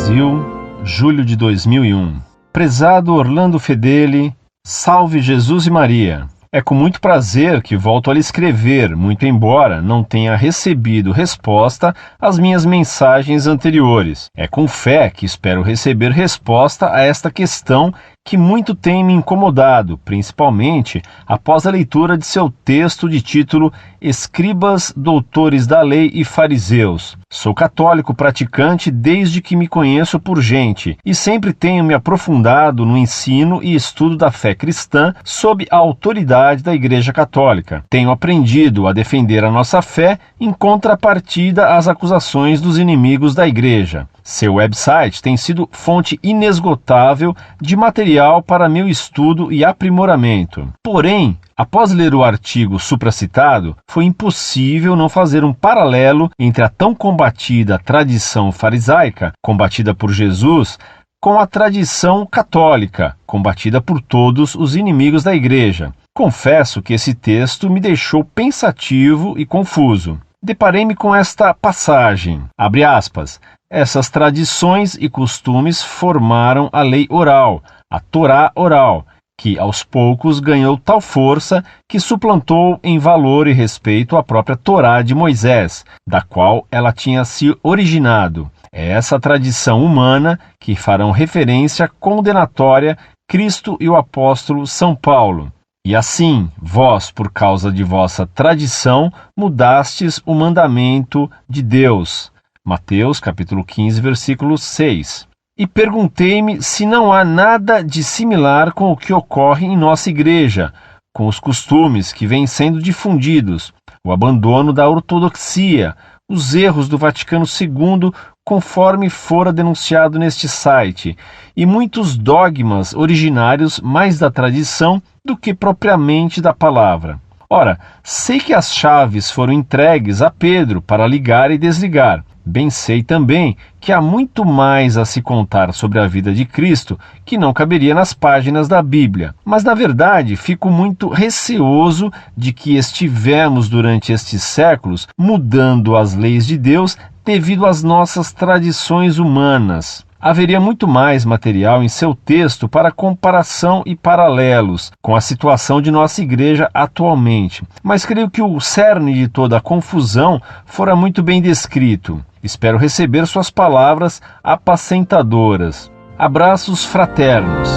Brasil, julho de 2001. Prezado Orlando Fedeli, salve Jesus e Maria. É com muito prazer que volto a lhe escrever, muito embora não tenha recebido resposta às minhas mensagens anteriores. É com fé que espero receber resposta a esta questão que muito tem me incomodado, principalmente após a leitura de seu texto de título Escribas, Doutores da Lei e Fariseus. Sou católico praticante desde que me conheço por gente e sempre tenho me aprofundado no ensino e estudo da fé cristã sob a autoridade da Igreja Católica. Tenho aprendido a defender a nossa fé em contrapartida às acusações dos inimigos da Igreja. Seu website tem sido fonte inesgotável de material para meu estudo e aprimoramento. Porém, após ler o artigo supracitado, foi impossível não fazer um paralelo entre a tão combatida tradição farisaica, combatida por Jesus, com a tradição católica, combatida por todos os inimigos da Igreja. Confesso que esse texto me deixou pensativo e confuso. Deparei-me com esta passagem, abre aspas, essas tradições e costumes formaram a lei oral, a Torá oral, que aos poucos ganhou tal força que suplantou em valor e respeito a própria Torá de Moisés, da qual ela tinha se originado. É essa tradição humana que farão referência condenatória Cristo e o apóstolo São Paulo. E assim, vós, por causa de vossa tradição, mudastes o mandamento de Deus. Mateus, capítulo 15, versículo 6. E perguntei-me se não há nada de similar com o que ocorre em nossa igreja, com os costumes que vêm sendo difundidos, o abandono da ortodoxia, os erros do Vaticano II, conforme fora denunciado neste site, e muitos dogmas originários mais da tradição do que propriamente da palavra. Ora, sei que as chaves foram entregues a Pedro para ligar e desligar. Bem sei também que há muito mais a se contar sobre a vida de Cristo que não caberia nas páginas da Bíblia. Mas, na verdade, fico muito receoso de que estivemos durante estes séculos mudando as leis de Deus devido às nossas tradições humanas. Haveria muito mais material em seu texto para comparação e paralelos com a situação de nossa igreja atualmente, mas creio que o cerne de toda a confusão fora muito bem descrito. Espero receber suas palavras apacentadoras. Abraços fraternos.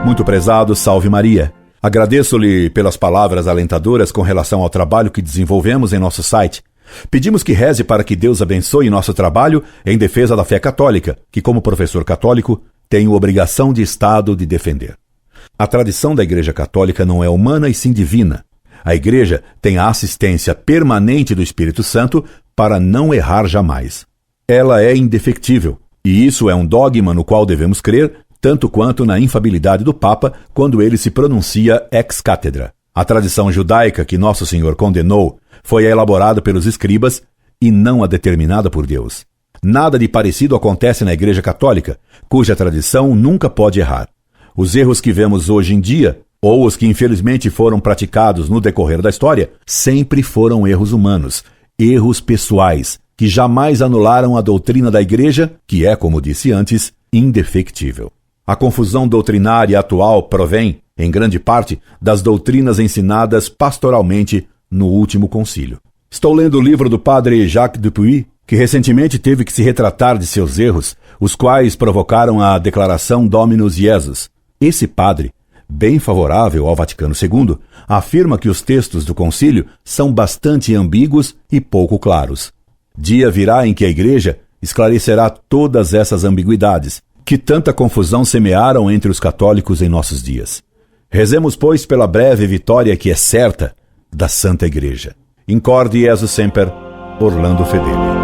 Muito prezado, salve Maria. Agradeço-lhe pelas palavras alentadoras com relação ao trabalho que desenvolvemos em nosso site. Pedimos que reze para que Deus abençoe nosso trabalho em defesa da fé católica, que, como professor católico, tenho obrigação de Estado de defender. A tradição da Igreja Católica não é humana e sim divina. A Igreja tem a assistência permanente do Espírito Santo para não errar jamais. Ela é indefectível, e isso é um dogma no qual devemos crer, tanto quanto na infabilidade do Papa quando ele se pronuncia ex cátedra. A tradição judaica que Nosso Senhor condenou foi elaborada pelos escribas e não a determinada por Deus. Nada de parecido acontece na Igreja Católica, cuja tradição nunca pode errar. Os erros que vemos hoje em dia, ou os que infelizmente foram praticados no decorrer da história, sempre foram erros humanos, erros pessoais, que jamais anularam a doutrina da Igreja, que é, como disse antes, indefectível. A confusão doutrinária atual provém, em grande parte, das doutrinas ensinadas pastoralmente no último concílio. Estou lendo o livro do padre Jacques Dupuy, que recentemente teve que se retratar de seus erros, os quais provocaram a declaração Dominus Jesus. Esse padre, bem favorável ao Vaticano II, afirma que os textos do concílio são bastante ambíguos e pouco claros. Dia virá em que a Igreja esclarecerá todas essas ambiguidades, que tanta confusão semearam entre os católicos em nossos dias. Rezemos, pois, pela breve vitória que é certa da Santa Igreja. Incorde Jesus Semper, Orlando Fedeli.